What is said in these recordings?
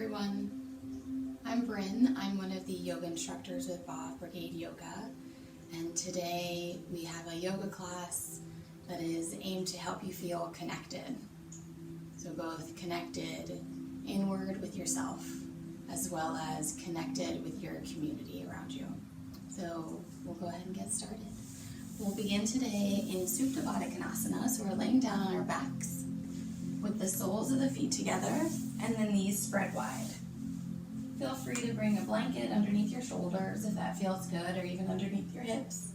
everyone. I'm Bryn. I'm one of the yoga instructors with Bob Brigade Yoga, and today we have a yoga class that is aimed to help you feel connected. So both connected inward with yourself as well as connected with your community around you. So we'll go ahead and get started. We'll begin today in Supta Baddha, so we're laying down on our backs with the soles of the feet together and the knees spread wide. Feel free to bring a blanket underneath your shoulders if that feels good, or even underneath your hips.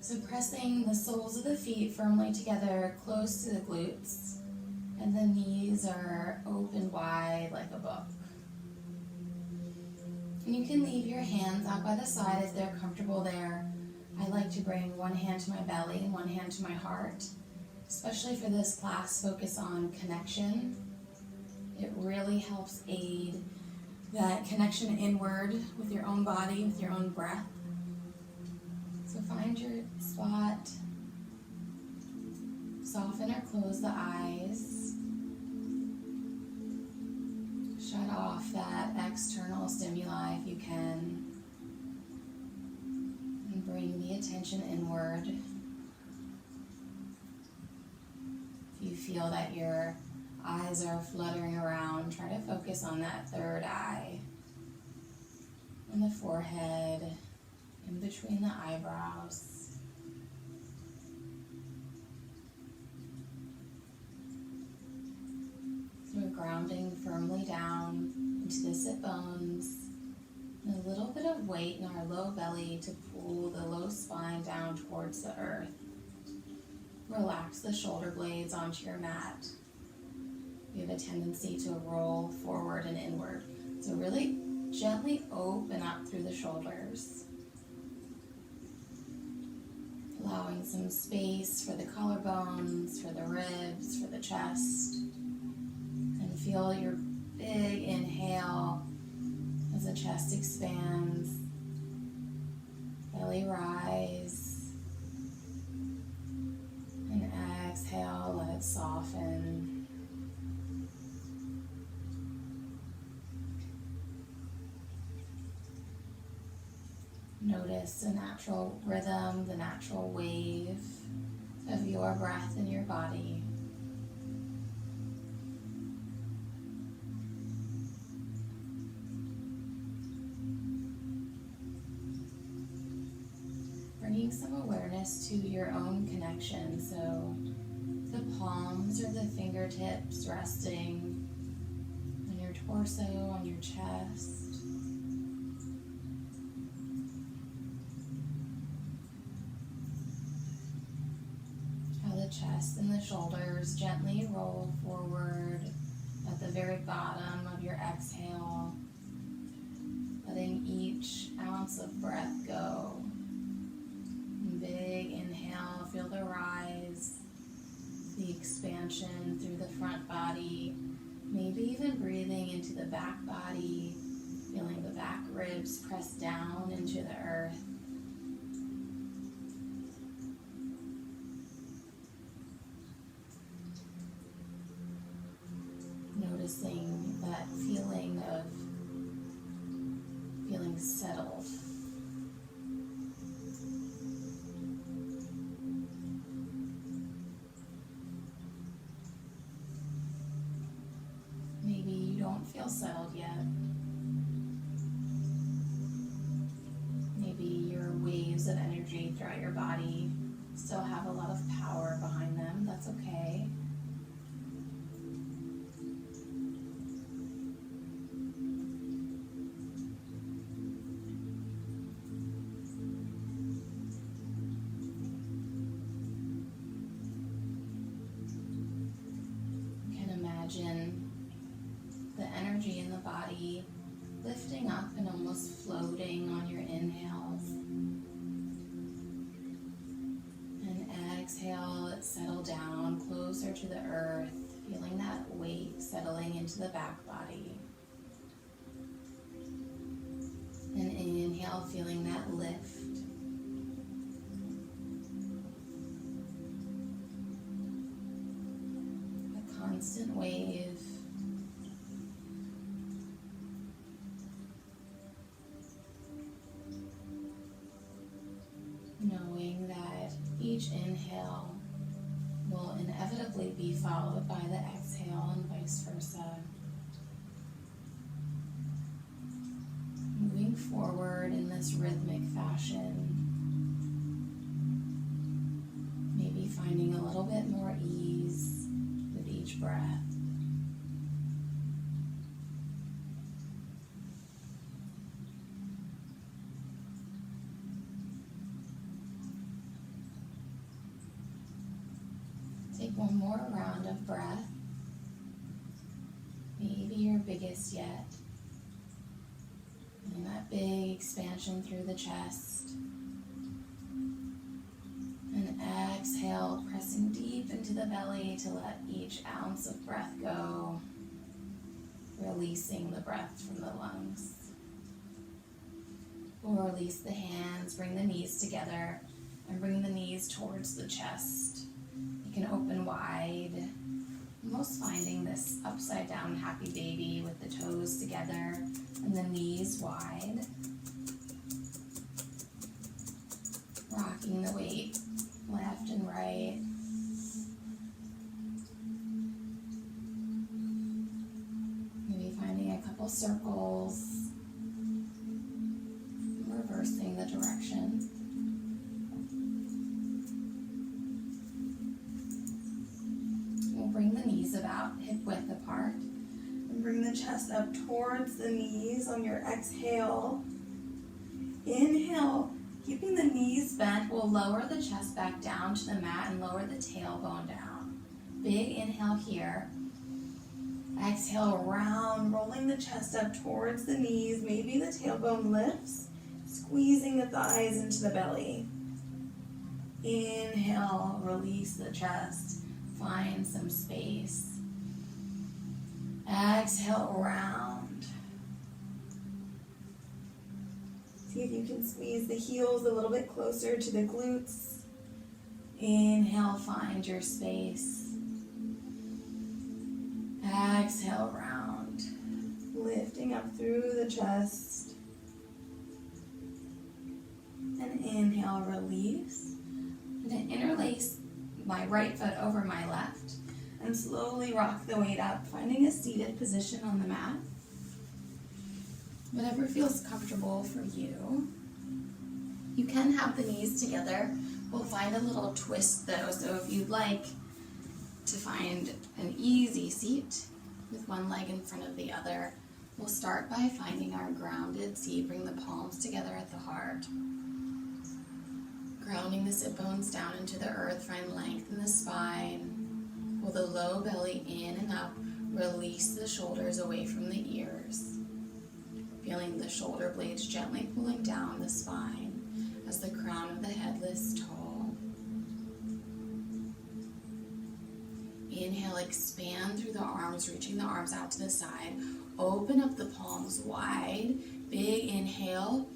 So pressing the soles of the feet firmly together close to the glutes, and the knees are open wide like a book. And you can leave your hands out by the side if they're comfortable there. I like to bring one hand to my belly and one hand to my heart. Especially for this class, focus on connection. It really helps aid that connection inward with your own body, with your own breath. So find your spot. Soften or close the eyes. Shut off that external stimuli if you can. And bring the attention inward. If you feel that your eyes are fluttering around, try to focus on that third eye, on the forehead, in between the eyebrows. So we're grounding firmly down into the sit bones, and a little bit of weight in our low belly to pull the low spine down towards the earth. Relax the shoulder blades onto your mat. We have a tendency to roll forward and inward. So really gently open up through the shoulders. Allowing some space for the collarbones, for the ribs, for the chest. And feel your big inhale as the chest expands. Belly rise. And exhale, let it soften. Notice the natural rhythm, the natural wave of your breath in your body. Bringing some awareness to your own connection, so the palms or the fingertips resting on your torso, on your chest. How the chest and the shoulders gently roll forward at the very bottom of your exhale, letting each ounce of breath go. Big inhale, feel the rise, the expansion through the front body, maybe even breathing into the back body, feeling the back ribs press down into the earth. Noticing that feeling of feeling settled. Maybe you don't feel settled yet. Maybe your waves of energy throughout your body still have a lot of power behind them. That's okay. You can imagine the energy in the body lifting up and almost floating on your inhales. And exhale, it settle down closer to the earth, feeling that weight settling into the back body. And inhale, feeling that lift. A constant wave will inevitably be followed by the exhale and vice versa. Moving forward in this rhythmic fashion, maybe finding a little bit more ease with each breath. Take one more round of breath, maybe your biggest yet. And that big expansion through the chest. And exhale, pressing deep into the belly to let each ounce of breath go, releasing the breath from the lungs. We'll release the hands, bring the knees together, and bring the knees towards the chest. You can open wide, almost finding this upside down happy baby with the toes together and the knees wide. Rocking the weight left and right. Maybe finding a couple circles, reversing the direction. Bring the knees about hip width apart and bring the chest up towards the knees on your exhale. Inhale, keeping the knees bent, we'll lower the chest back down to the mat and lower the tailbone down. Big inhale here. Exhale, round, rolling the chest up towards the knees. Maybe the tailbone lifts, squeezing the thighs into the belly. Inhale, release the chest. Find some space. Exhale, round. See if you can squeeze the heels a little bit closer to the glutes. Inhale, find your space. Exhale, round. Lifting up through the chest. And inhale, release. And then interlace my right foot over my left and slowly rock the weight up, finding a seated position on the mat. Whatever feels comfortable for you. You can have the knees together. We'll find a little twist though, so if you'd like to find an easy seat with one leg in front of the other, we'll start by finding our grounded seat. Bring the palms together at the heart. Grounding the sit bones down into the earth, find length in the spine. Pull the low belly in and up. Release the shoulders away from the ears. Feeling the shoulder blades gently pulling down the spine as the crown of the head lifts tall. Inhale, expand through the arms, reaching the arms out to the side. Open up the palms wide. Big inhale.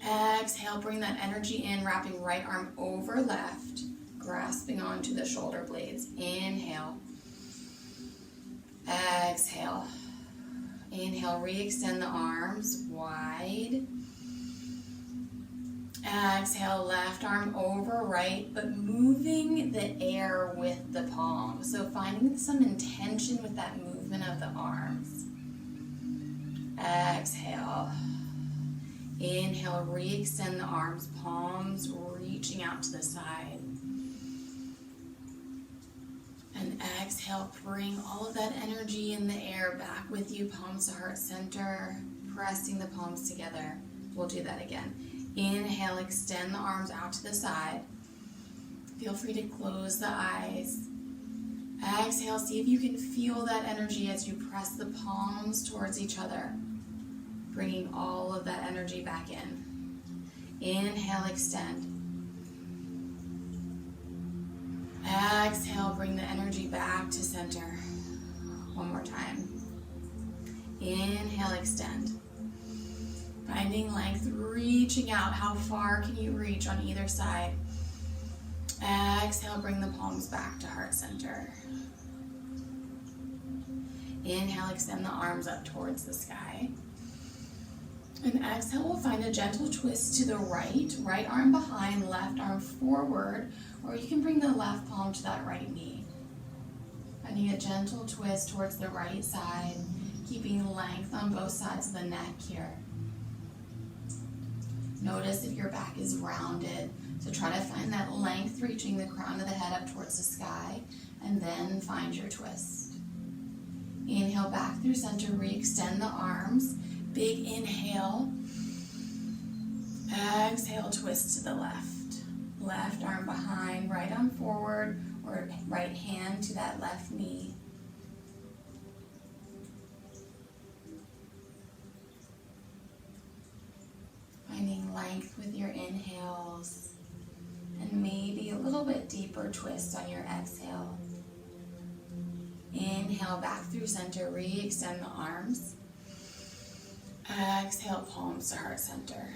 Exhale, bring that energy in, wrapping right arm over left, grasping onto the shoulder blades. Inhale. Exhale. Inhale, re-extend the arms wide. Exhale, left arm over right, but moving the air with the palms. So finding some intention with that movement of the arms. Exhale. Inhale, re-extend the arms, palms reaching out to the side. And exhale, bring all of that energy in the air back with you, palms to heart center, pressing the palms together. We'll do that again. Inhale, extend the arms out to the side. Feel free to close the eyes. Exhale, see if you can feel that energy as you press the palms towards each other. Bringing all of that energy back in. Inhale, extend. Exhale, bring the energy back to center. One more time. Inhale, extend. Finding length, reaching out. How far can you reach on either side? Exhale, bring the palms back to heart center. Inhale, extend the arms up towards the sky. And exhale, we'll find a gentle twist to the right. Right arm behind, left arm forward. or you can bring the left palm to that right knee. Finding a gentle twist towards the right side, keeping length on both sides of the neck here. Notice if your back is rounded, so try to find that length reaching the crown of the head up towards the sky, and then find your twist. Inhale back through center, re-extend the arms. Big inhale. Exhale, twist to the left. Left arm behind, right arm forward, or right hand to that left knee. Finding length with your inhales, and maybe a little bit deeper twist on your exhale. Inhale back through center, re-extend the arms. Exhale, palms to heart center.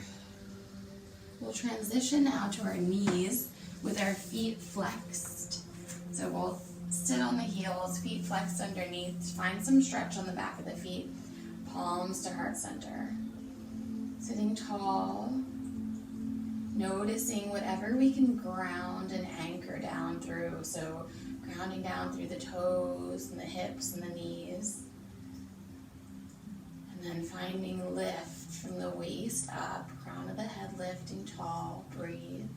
We'll transition now to our knees with our feet flexed. So we'll sit on the heels, feet flexed underneath. Find some stretch on the back of the feet. Palms to heart center. Sitting tall. Noticing whatever we can ground and anchor down through. So grounding down through the toes and the hips and the knees. And then finding lift from the waist up, crown of the head lifting tall, breathe.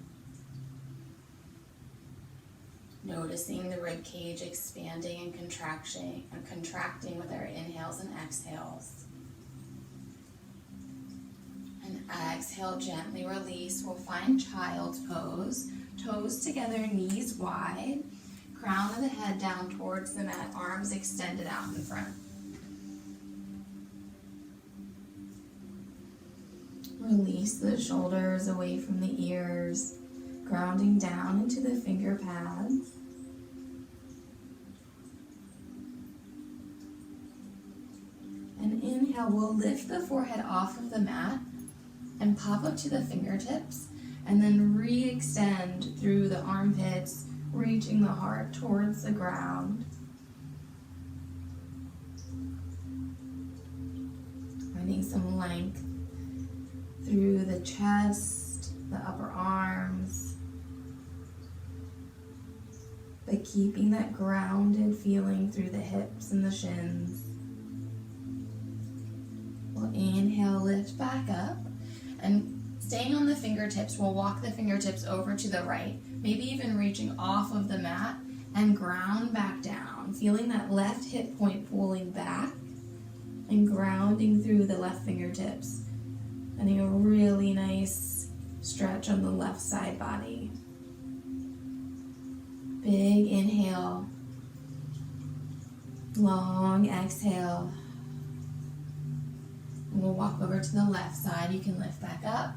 Noticing the rib cage expanding and contracting with our inhales and exhales. And exhale, gently release. We'll find child's pose. Toes together, knees wide. Crown of the head down towards the mat, arms extended out in front. Release the shoulders away from the ears, grounding down into the finger pads. And inhale, we'll lift the forehead off of the mat and pop up to the fingertips, and then re-extend through the armpits, reaching the heart towards the ground. Finding some length through the chest, the upper arms, but keeping that grounded feeling through the hips and the shins. We'll inhale, lift back up, and staying on the fingertips, we'll walk the fingertips over to the right, maybe even reaching off of the mat and ground back down, feeling that left hip point pulling back and grounding through the left fingertips. Finding a really nice stretch on the left side body. Big inhale. Long exhale. And we'll walk over to the left side. You can lift back up.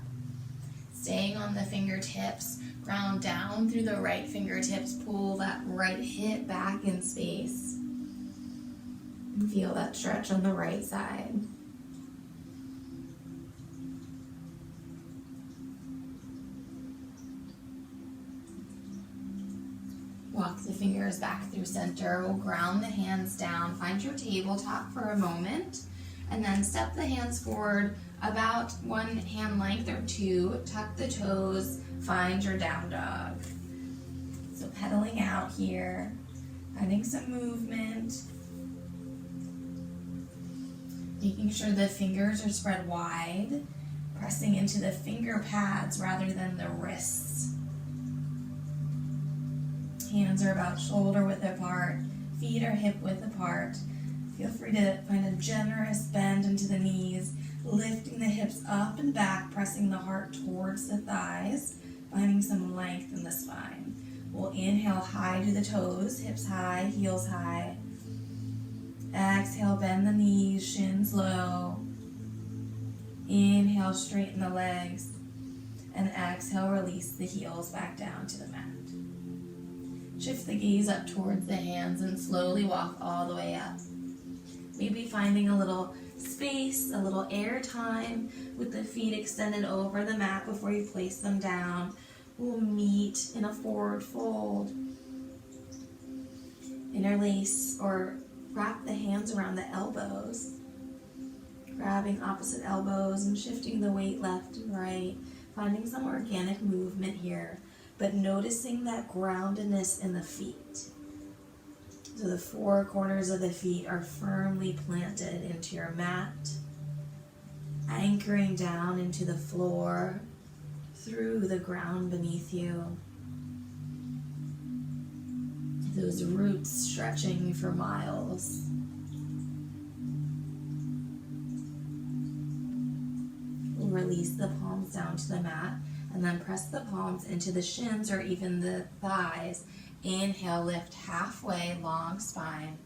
Staying on the fingertips. Ground down through the right fingertips. Pull that right hip back in space. And feel that stretch on the right side. Walk the fingers back through center. We'll ground the hands down. Find your tabletop for a moment. And then step the hands forward about one hand length or two. Tuck the toes. Find your down dog. So pedaling out here. Finding some movement. Making sure the fingers are spread wide. Pressing into the finger pads rather than the wrists. Hands are about shoulder width apart, feet are hip width apart. Feel free to find a generous bend into the knees, lifting the hips up and back, pressing the heart towards the thighs, finding some length in the spine. We'll inhale high to the toes, hips high, heels high. Exhale, bend the knees, shins low. Inhale, straighten the legs. And exhale, release the heels back down to the mat. Shift the gaze up towards the hands and slowly walk all the way up. Maybe finding a little space, a little air time with the feet extended over the mat before you place them down. We'll meet in a forward fold. Interlace or wrap the hands around the elbows. Grabbing opposite elbows and shifting the weight left and right. Finding some organic movement here. but noticing that groundedness in the feet. So the four corners of the feet are firmly planted into your mat, anchoring down into the floor through the ground beneath you. Those roots stretching for miles. Release the palms down to the mat and then press the palms into the shins or even the thighs. Inhale, lift halfway, long spine.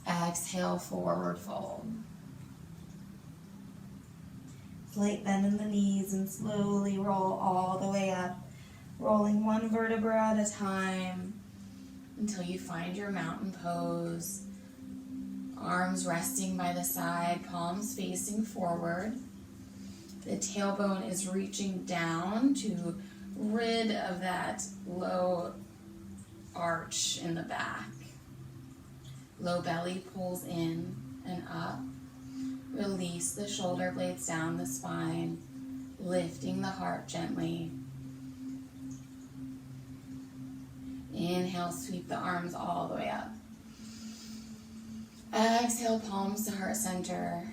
Exhale, forward fold. Slight bend in the knees and slowly roll all the way up, rolling one vertebra at a time until you find your mountain pose. Arms resting by the side, palms facing forward. The tailbone is reaching down to rid of that low arch in the back. Low belly pulls in and up. Release the shoulder blades down the spine, lifting the heart gently. Inhale, sweep the arms all the way up. Exhale, palms to heart center.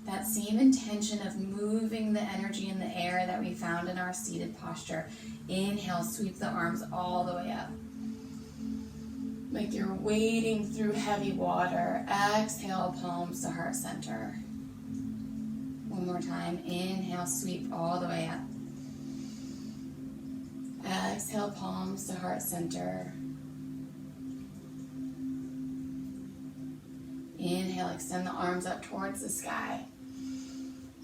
That same intention of moving the energy in the air that we found in our seated posture. Inhale, sweep the arms all the way up. Like you're wading through heavy water. Exhale, palms to heart center. One more time. Inhale, sweep all the way up. Exhale, palms to heart center. Inhale, extend the arms up towards the sky.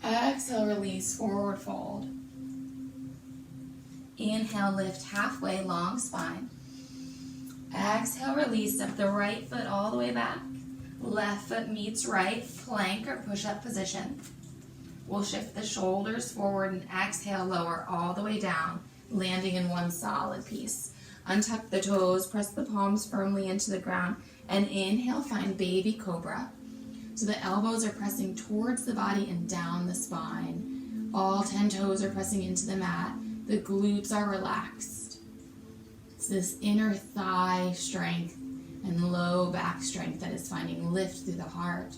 Exhale, release, forward fold. Inhale, lift halfway, long spine. Exhale, release, step the right foot all the way back. Left foot meets right, plank or push-up position. We'll shift the shoulders forward and exhale, lower all the way down, landing in one solid piece. Untuck the toes, press the palms firmly into the ground, and inhale, find baby cobra. So the elbows are pressing towards the body and down the spine. All 10 toes are pressing into the mat. The glutes are relaxed. It's this inner thigh strength and low back strength that is finding lift through the heart.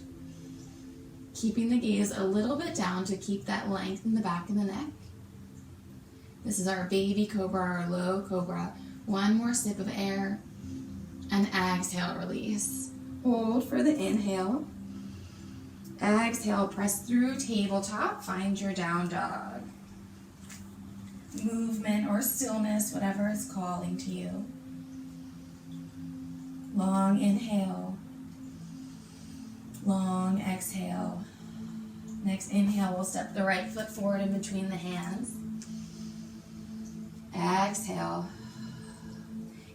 Keeping the gaze a little bit down to keep that length in the back of the neck. This is our baby cobra, our low cobra. One more sip of air and exhale, release. Hold for the inhale. Exhale, press through tabletop, find your down dog. Movement or stillness, whatever is calling to you. Long inhale. Long exhale. Next inhale, we'll step the right foot forward in between the hands. Exhale.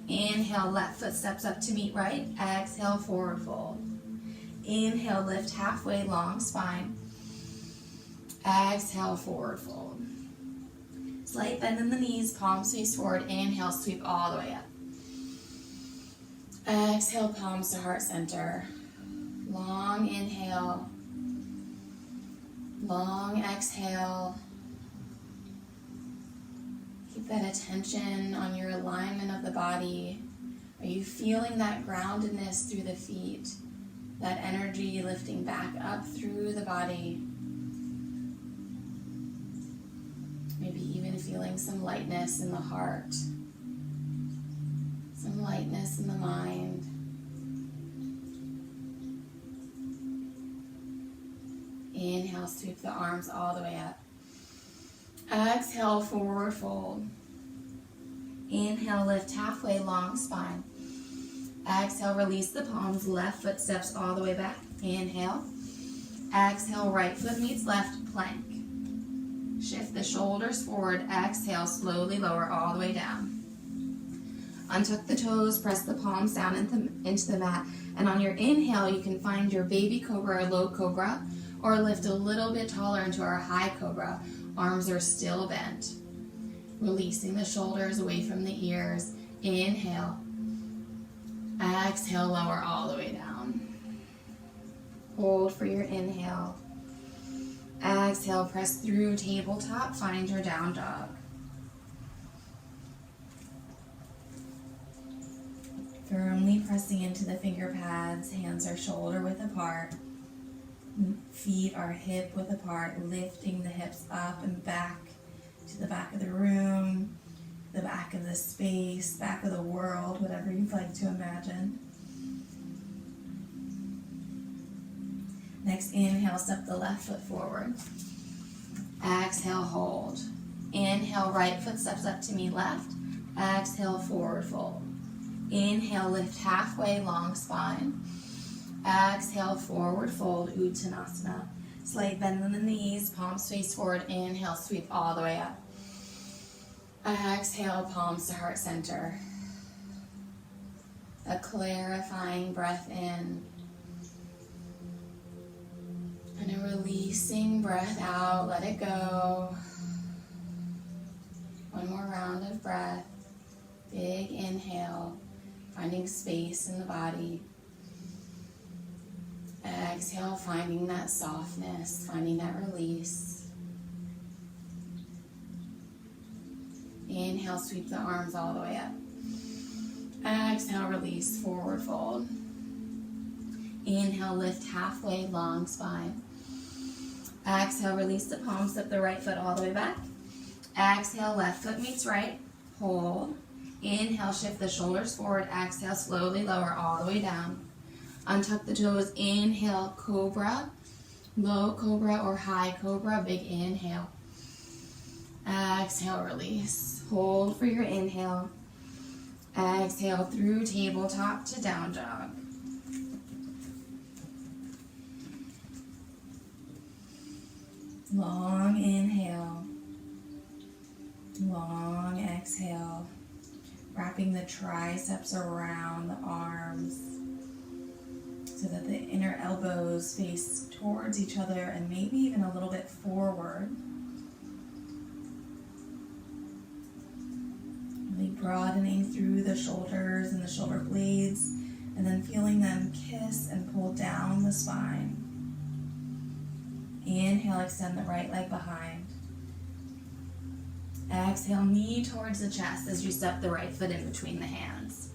Inhale, left foot steps up to meet right. Exhale, forward fold. Inhale, lift halfway, long spine. Exhale, forward fold. Slight bend in the knees, palms face forward. Inhale, sweep all the way up. Exhale, palms to heart center. Long inhale. Long exhale. Keep that attention on your alignment of the body. Are you feeling that groundedness through the feet? That energy lifting back up through the body. Maybe even feeling some lightness in the heart. Some lightness in the mind. Inhale, sweep the arms all the way up. Exhale, forward fold. Inhale, lift halfway, long spine. Exhale, release the palms, left foot steps all the way back. Inhale. Exhale, right foot meets left, plank. Shift the shoulders forward. Exhale, slowly lower all the way down. Untuck the toes, press the palms down into the mat. And on your inhale, you can find your baby cobra or low cobra, or lift a little bit taller into our high cobra. Arms are still bent. Releasing the shoulders away from the ears. Inhale. Exhale, lower all the way down. Hold for your inhale. Exhale, press through tabletop, find your down dog. pressing into the finger pads, hands are shoulder width apart, feet are hip width apart, lifting the hips up and back to the back of the room, the back of the space, back of the world, whatever you'd like to imagine. Next, inhale, step the left foot forward. Exhale, hold. Inhale, right foot steps up to meet left. Exhale, forward fold. Inhale, lift halfway, long spine. Exhale, forward fold, Uttanasana. Slight bend in the knees, palms face forward. Inhale, sweep all the way up. Exhale, palms to heart center. A clarifying breath in. And a releasing breath out, let it go. One more round of breath. Big inhale, finding space in the body. Exhale, finding that softness, finding that release. Inhale, sweep the arms all the way up. Exhale, release, forward fold. Inhale, lift halfway, long spine. Exhale, release the palms, step the right foot all the way back. Exhale, left foot meets right, hold. Inhale, shift the shoulders forward. Exhale, slowly lower all the way down. Untuck the toes, inhale, cobra, low cobra or high cobra, big inhale. Exhale, release. Hold for your inhale. Exhale through tabletop to down dog. Long inhale, long exhale, wrapping the triceps around the arms so that the inner elbows face towards each other and maybe even a little bit forward. Really broadening through the shoulders and the shoulder blades, and then feeling them kiss and pull down the spine. Inhale, extend the right leg behind. Exhale, knee towards the chest as you step the right foot in between the hands.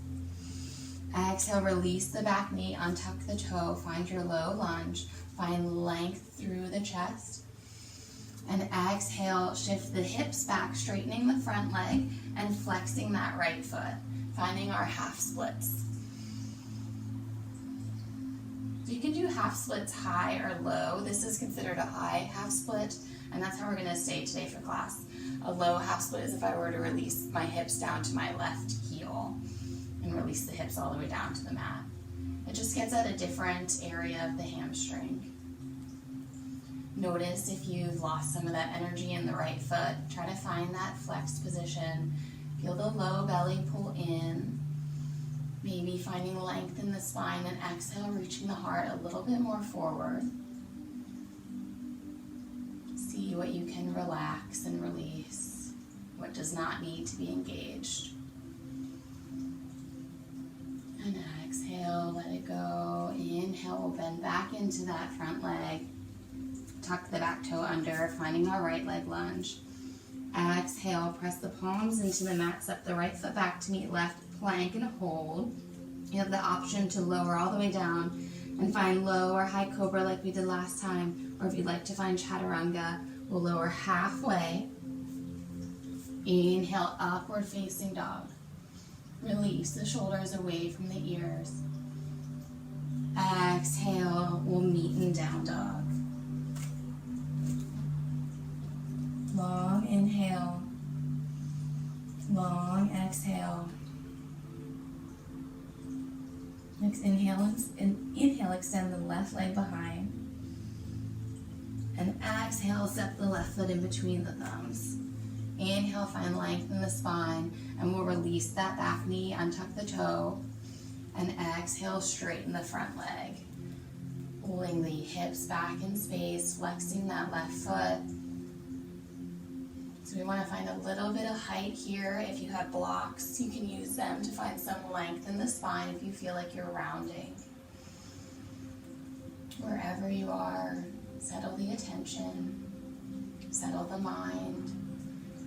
Exhale, release the back knee, untuck the toe, find your low lunge, find length through the chest. And exhale, shift the hips back, straightening the front leg and flexing that right foot, finding our half splits. So you can do half splits high or low. This is considered a high half split, and that's how we're gonna stay today for class. A low half split is if I were to release my hips down to my left heel and release the hips all the way down to the mat. It just gets at a different area of the hamstring. Notice if you've lost some of that energy in the right foot. Try to find that flexed position. Feel the low belly pull in. Maybe finding length in the spine, and exhale, reaching the heart a little bit more forward. See what you can relax and release, what does not need to be engaged. And exhale, let it go. Inhale, we'll bend back into that front leg. Tuck the back toe under, finding our right leg lunge. Exhale, press the palms into the mat, step the right foot back to meet left, plank and hold. You have the option to lower all the way down and find low or high cobra like we did last time, or if you'd like to find chaturanga, we'll lower halfway. Inhale, upward facing dog. Release the shoulders away from the ears. Exhale, we'll meet in down dog. Long inhale, long exhale. Next inhale, extend the left leg behind. And exhale, step the left foot in between the thumbs. Inhale, find length in the spine, and we'll release that back knee, untuck the toe, and exhale, straighten the front leg. Pulling the hips back in space, flexing that left foot. So we want to find a little bit of height here. If you have blocks, you can use them to find some length in the spine if you feel like you're rounding. Wherever you are, settle the attention, settle the mind.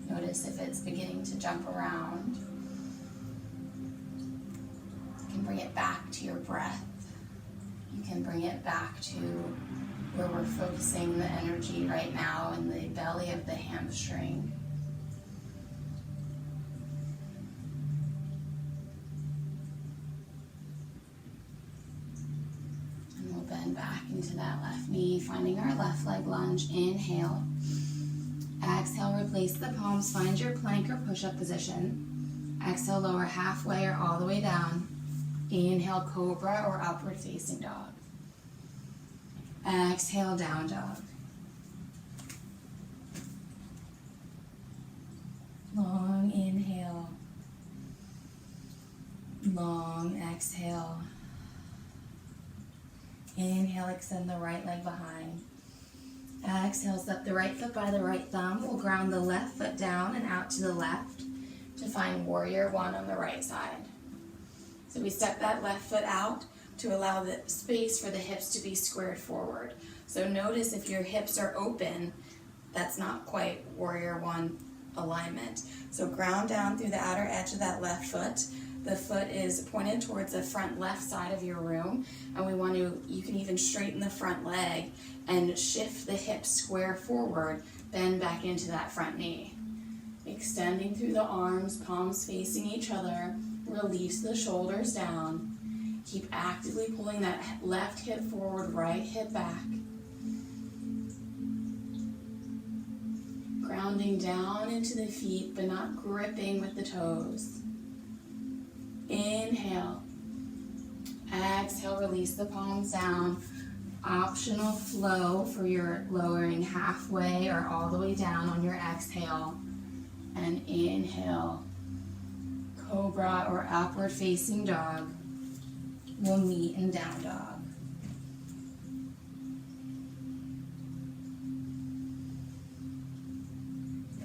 Notice if it's beginning to jump around. You can bring it back to your breath. You can bring it back to where we're focusing the energy right now in the belly of the hamstring. And we'll bend back into that left knee, finding our left leg lunge. Inhale. Exhale, replace the palms. Find your plank or push-up position. Exhale, lower halfway or all the way down. Inhale, cobra or upward facing dog. Exhale, down dog. Long inhale. Long exhale. Inhale, extend the right leg behind. Exhale, step the right foot by the right thumb. We'll ground the left foot down and out to the left to find warrior one on the right side. So we step that left foot out to allow the space for the hips to be squared forward. So notice if your hips are open, that's not quite warrior one alignment. So ground down through the outer edge of that left foot. The foot is pointed towards the front left side of your room, and we want to, you can even straighten the front leg and shift the hips square forward, bend back into that front knee. Extending through the arms, palms facing each other, release the shoulders down. Keep actively pulling that left hip forward, right hip back. Grounding down into the feet, but not gripping with the toes. Inhale. Exhale, release the palms down. Optional flow for your lowering halfway or all the way down on your exhale. And inhale. Cobra or upward facing dog. We'll meet in down dog.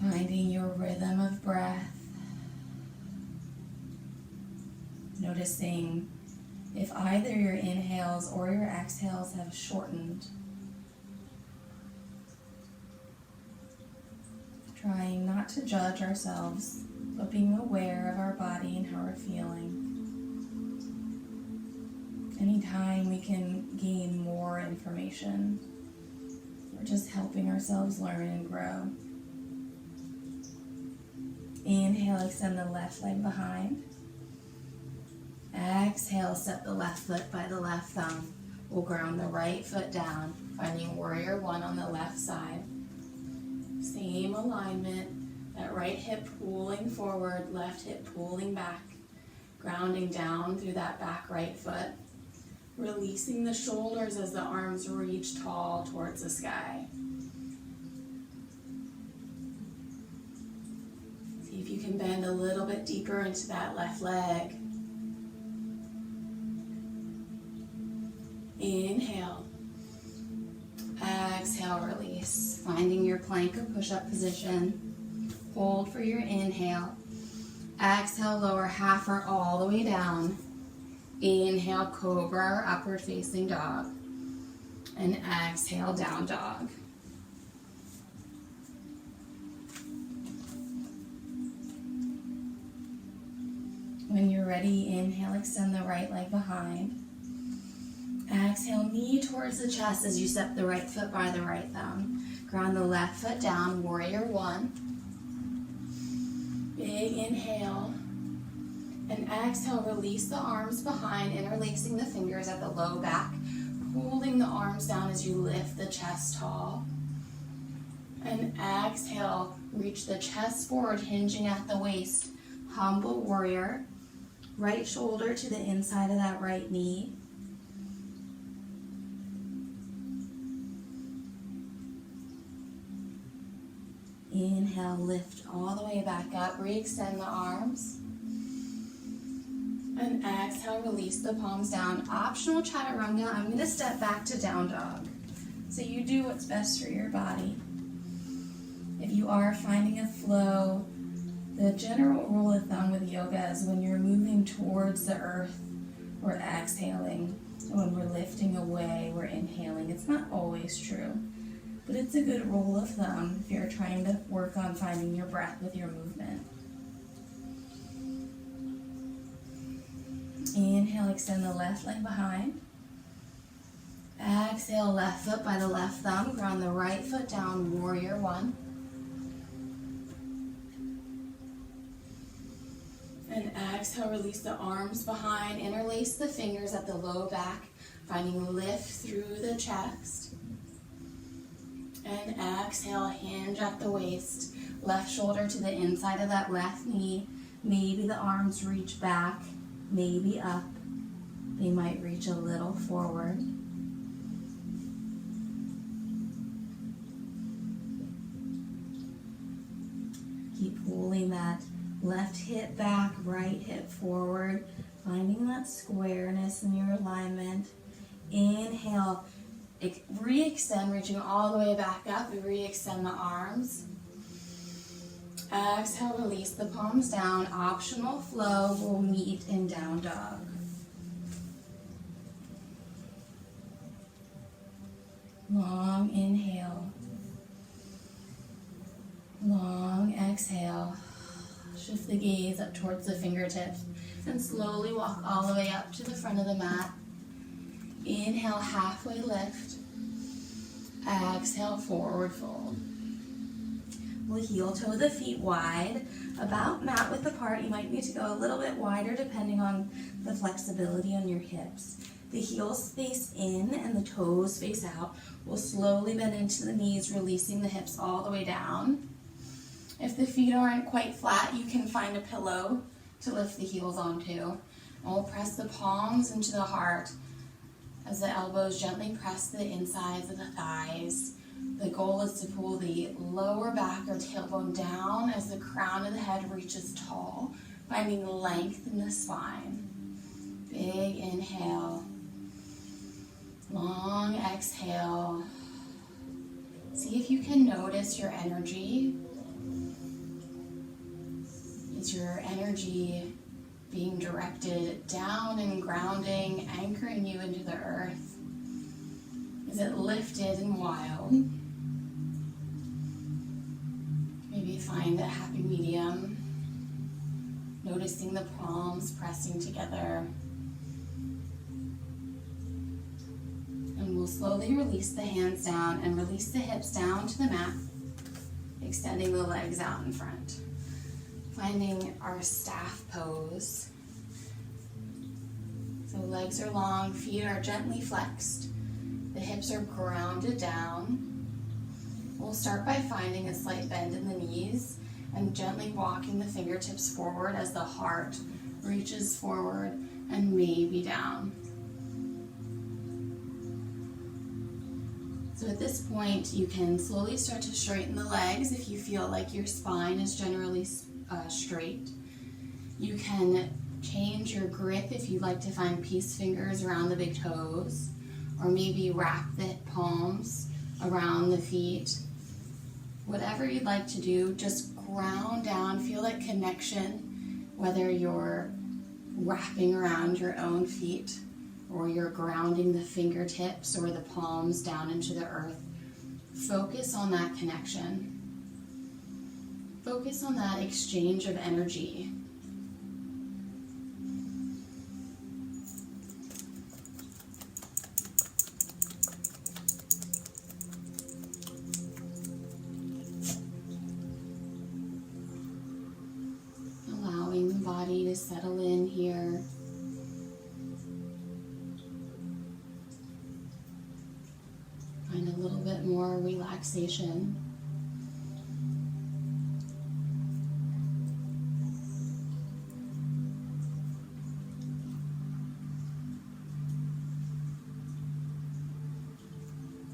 Finding your rhythm of breath. Noticing if either your inhales or your exhales have shortened. Trying not to judge ourselves, but being aware of our body and how we're feeling. Anytime we can gain more information, we're just helping ourselves learn and grow. Inhale, extend the left leg behind. Exhale, step the left foot by the left thumb. We'll ground the right foot down, finding warrior one on the left side. Same alignment, that right hip pulling forward, left hip pulling back. Grounding down through that back right foot. Releasing the shoulders as the arms reach tall towards the sky. See if you can bend a little bit deeper into that left leg. Inhale. Exhale, release. Finding your plank or push-up position. Hold for your inhale. Exhale, lower half or all the way down. Inhale, cobra or upward facing dog. And exhale, down dog. When you're ready, inhale, extend the right leg behind. Exhale, knee towards the chest as you step the right foot by the right thumb. Ground the left foot down, warrior one. Big inhale. And exhale, release the arms behind, interlacing the fingers at the low back, holding the arms down as you lift the chest tall. And exhale, reach the chest forward, hinging at the waist. Humble warrior. Right shoulder to the inside of that right knee. Inhale, lift all the way back up, re-extend the arms. And exhale, release the palms down. Optional chaturanga, I'm going to step back to down dog. So you do what's best for your body. If you are finding a flow, the general rule of thumb with yoga is when you're moving towards the earth, we're exhaling. And when we're lifting away, we're inhaling. It's not always true, but it's a good rule of thumb if you're trying to work on finding your breath with your movement. Inhale. Inhale, extend the left leg behind. Exhale, left foot by the left thumb. Ground the right foot down, warrior one. And exhale, release the arms behind. Interlace the fingers at the low back, finding lift through the chest. And exhale, hinge at the waist. Left shoulder to the inside of that left knee. Maybe the arms reach back, maybe up. They might reach a little forward. Keep pulling that left hip back, right hip forward, finding that squareness in your alignment. Inhale, re-extend, reaching all the way back up. We re-extend the arms. Exhale, release the palms down. Optional flow, we'll meet in down dog. Long inhale. Long exhale. Shift the gaze up towards the fingertips and slowly walk all the way up to the front of the mat. Inhale, halfway lift. Exhale, forward fold. We'll heel toe the feet wide, about mat width apart. You might need to go a little bit wider depending on the flexibility on your hips. The heels face in and the toes face out. We'll slowly bend into the knees, releasing the hips all the way down. If the feet aren't quite flat, you can find a pillow to lift the heels onto. And we'll press the palms into the heart as the elbows gently press the insides of the thighs. The goal is to pull the lower back or tailbone down as the crown of the head reaches tall, finding length in the spine. Big inhale. Long exhale. See if you can notice your energy. Is your energy being directed down and grounding, anchoring you into the earth? Is it lifted and wild? Maybe find a happy medium, noticing the palms pressing together. And we'll slowly release the hands down and release the hips down to the mat, extending the legs out in front. Finding our staff pose. So legs are long, feet are gently flexed. The hips are grounded down. We'll start by finding a slight bend in the knees and gently walking the fingertips forward as the heart reaches forward and maybe down. So at this point, you can slowly start to straighten the legs if you feel like your spine is generally straight. You can change your grip if you'd like to find peace fingers around the big toes, or maybe wrap the palms around the feet. Whatever you'd like to do, just ground down, feel that connection, whether you're wrapping around your own feet or you're grounding the fingertips or the palms down into the earth. Focus on that connection. Focus on that exchange of energy. Allowing the body to settle in here. Find a little bit more relaxation.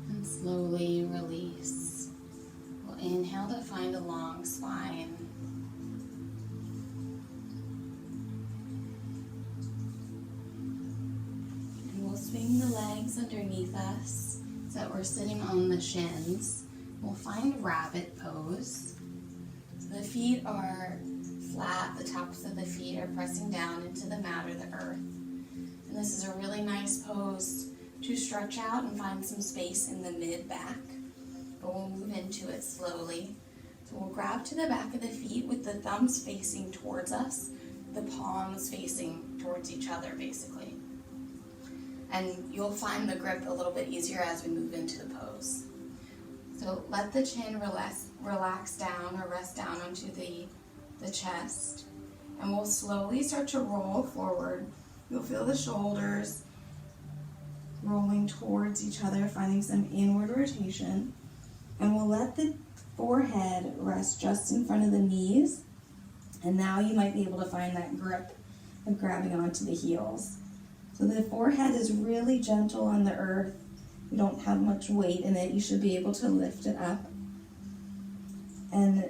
And slowly release. We'll inhale to find a long spine. And we'll swing the legs underneath us so that we're sitting on the shins. We'll find rabbit pose. So the feet are flat, the tops of the feet are pressing down into the mat or the earth. And this is a really nice pose to stretch out and find some space in the mid-back. But we'll move into it slowly. So we'll grab to the back of the feet with the thumbs facing towards us, the palms facing towards each other, basically. And you'll find the grip a little bit easier as we move into the pose. So let the chin relax down or rest down onto the chest. And we'll slowly start to roll forward. You'll feel the shoulders rolling towards each other, finding some inward rotation. And we'll let the forehead rest just in front of the knees. And now you might be able to find that grip of grabbing onto the heels. So the forehead is really gentle on the earth. You don't have much weight in it. You should be able to lift it up. And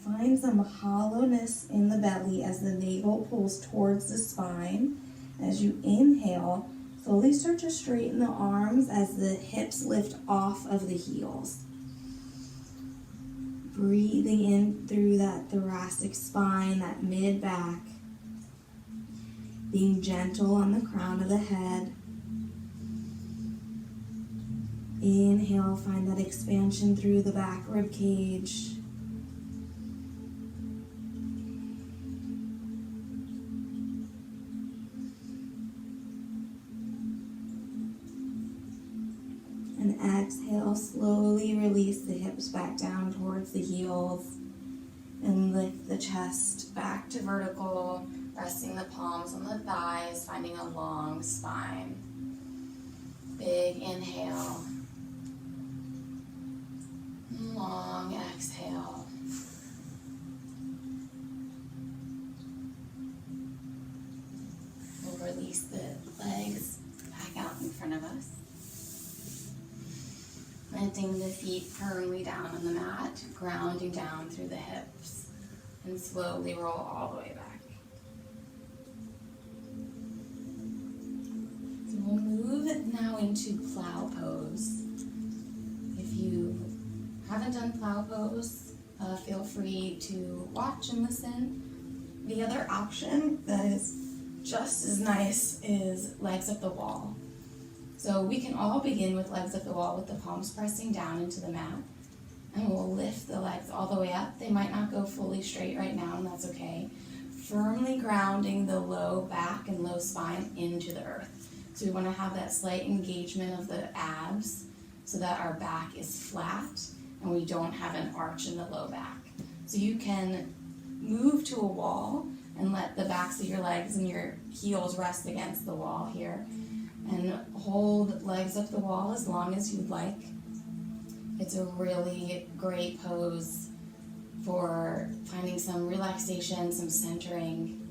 find some hollowness in the belly as the navel pulls towards the spine. As you inhale, slowly start to straighten the arms as the hips lift off of the heels. Breathing in through that thoracic spine, that mid-back. Being gentle on the crown of the head. Inhale, find that expansion through the back rib cage. And exhale, slowly release the hips back down towards the heels and lift the chest back to vertical, resting the palms on the thighs, finding a long spine. Big inhale, long exhale. We'll release the legs back out in front of us. Planting the feet firmly down on the mat, grounding down through the hips, and slowly roll all the way back. So we'll move now into plow pose. If you haven't done plow pose, feel free to watch and listen. The other option that is just as nice is legs up the wall. So we can all begin with legs up the wall with the palms pressing down into the mat. And we'll lift the legs all the way up. They might not go fully straight right now, and that's okay. Firmly grounding the low back and low spine into the earth. So we want to have that slight engagement of the abs so that our back is flat and we don't have an arch in the low back. So you can move to a wall and let the backs of your legs and your heels rest against the wall here. And hold legs up the wall as long as you'd like. It's a really great pose for finding some relaxation, some centering,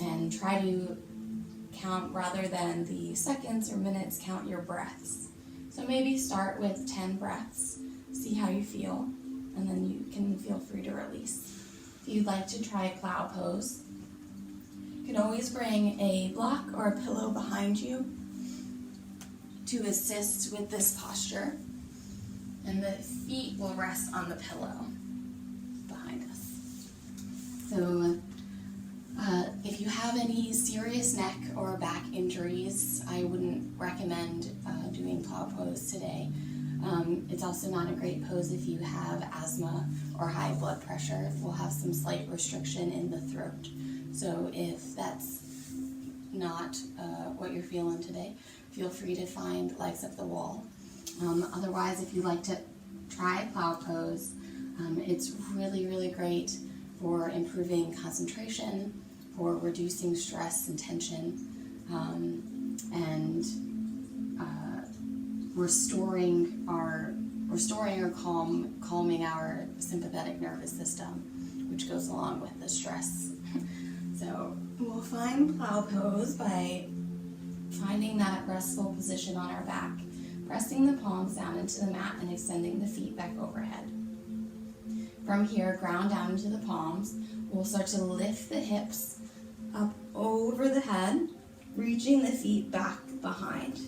and try to count rather than the seconds or minutes, count your breaths. So maybe start with 10 breaths, see how you feel, and then you can feel free to release. If you'd like to try plow pose, you can always bring a block or a pillow behind you to assist with this posture, and the feet will rest on the pillow behind us. So if you have any serious neck or back injuries, I wouldn't recommend doing plow pose today. It's also not a great pose if you have asthma or high blood pressure. We'll have some slight restriction in the throat. So if that's not what you're feeling today, feel free to find legs up the wall. Otherwise, if you'd like to try plow pose, it's really, really great for improving concentration, for reducing stress and tension, and restoring or calming our sympathetic nervous system, which goes along with the stress. So we'll find plow pose by finding that restful position on our back, pressing the palms down into the mat and extending the feet back overhead. From here, ground down into the palms. We'll start to lift the hips up over the head, reaching the feet back behind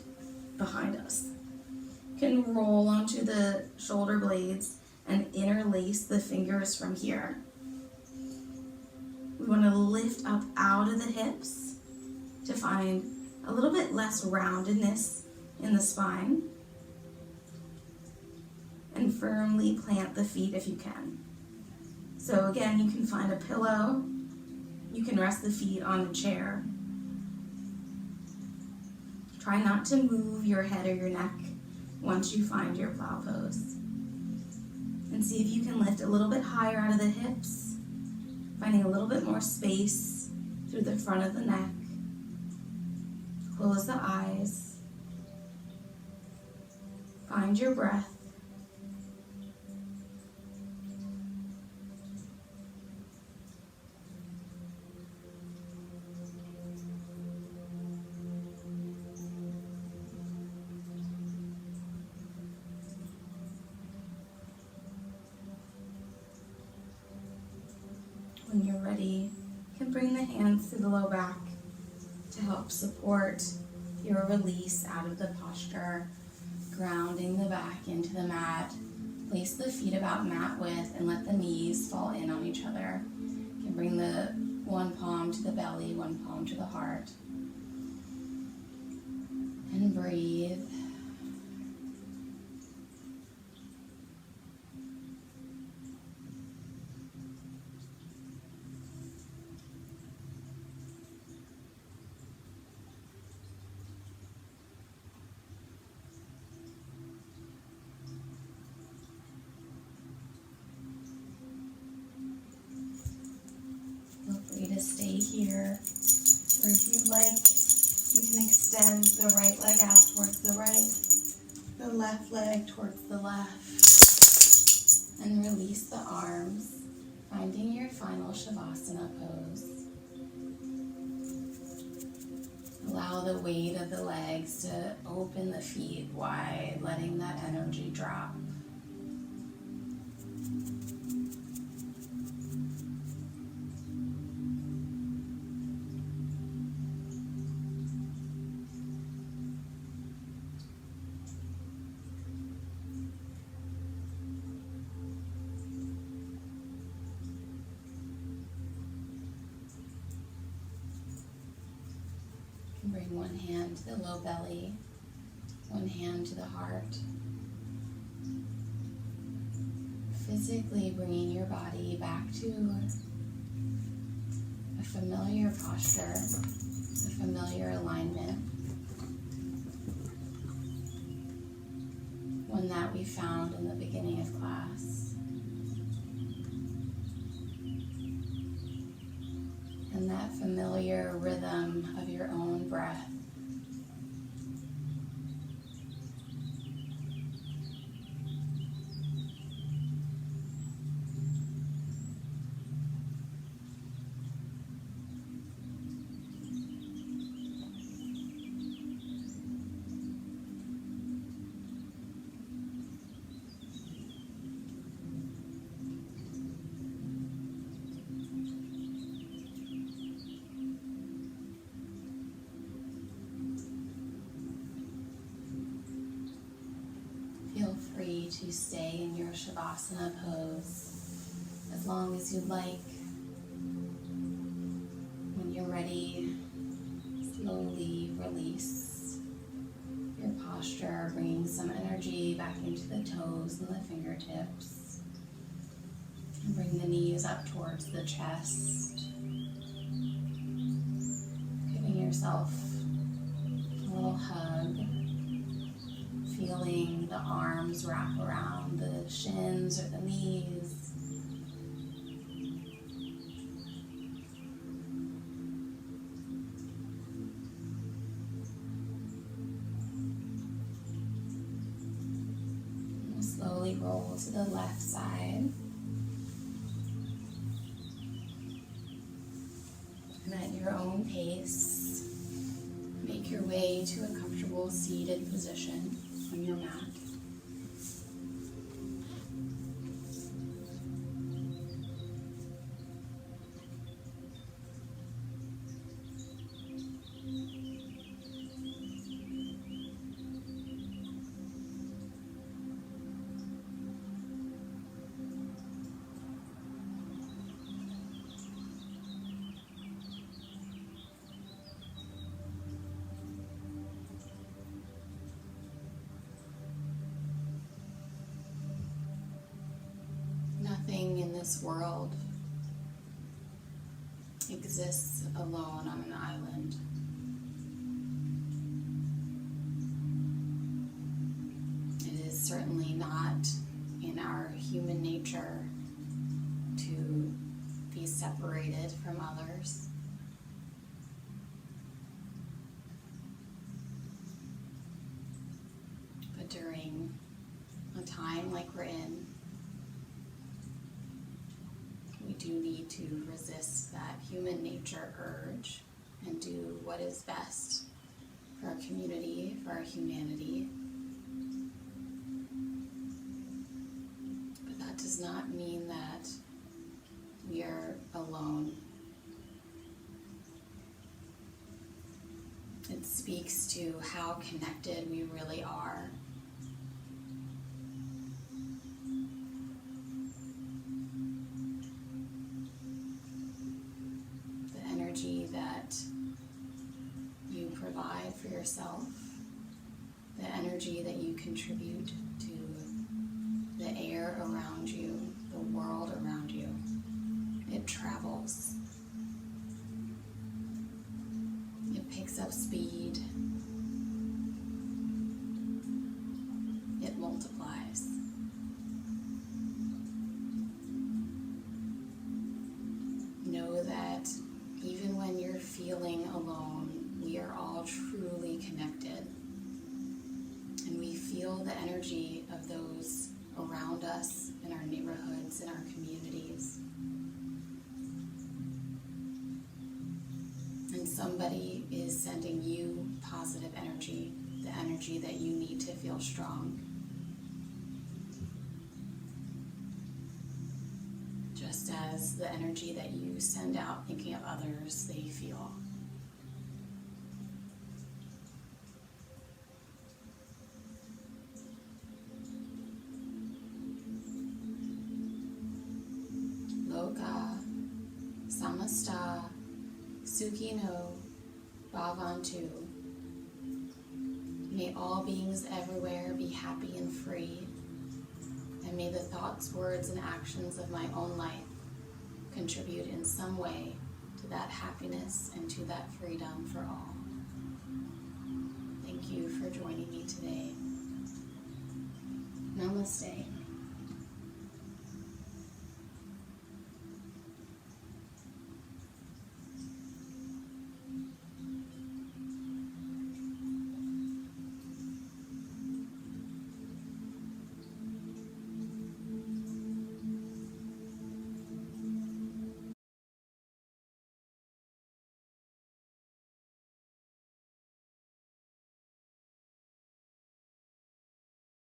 us. You can roll onto the shoulder blades and interlace the fingers from here. We want to lift up out of the hips to find a little bit less roundedness in the spine. And firmly plant the feet if you can. So again, you can find a pillow. You can rest the feet on a chair. Try not to move your head or your neck once you find your plow pose. And see if you can lift a little bit higher out of the hips, finding a little bit more space through the front of the neck. Close the eyes. Find your breath. When you're ready, you can bring the hands to the low back to help support your release out of the posture, grounding the back into the mat. Place the feet about mat width and let the knees fall in on each other. You can bring the one palm to the belly, one palm to the heart. And breathe. To stay here, or if you'd like, you can extend the right leg out towards the right, the left leg towards the left, and release the arms, finding your final Shavasana pose. Allow the weight of the legs to open the feet wide, letting that energy drop. Bring one hand to the low belly, one hand to the heart. Physically bringing your body back to a familiar posture, a familiar alignment. One that we found in the beginning of class. And that familiar rhythm of your own breath. Feel free to stay in your Shavasana pose as long as you'd like. When you're ready, slowly release your posture, bringing some energy back into the toes and the fingertips. And bring the knees up towards the chest. Giving yourself a little hug. Feeling the arms wrap around the shins or the knees. And we'll slowly roll to the left side. And at your own pace, make your way to a comfortable seated position on your mat. Nothing in this world exists alone on an island. certainly not in our human nature to be separated from others. But during a time like we're in, we do need to resist that human nature urge and do what is best for our community, for our humanity. But that does not mean that we are alone. It speaks to how connected we really are. The energy that you provide for yourself, the energy that you contribute to the air around you, the world around you, it travels. It picks up speed. It multiplies. Know that even when you're feeling alone, we are all truly connected. And we feel the energy of those around us in our neighborhoods, in our communities. And somebody is sending you positive energy, the energy that you need to feel strong. Just as the energy that you send out thinking of others, they feel. Lokah, samastah, sukhino, bhavantu. May all beings everywhere be happy and free, and may the thoughts, words, and actions of my own life contribute in some way to that happiness and to that freedom for all. Thank you for joining me today. Namaste.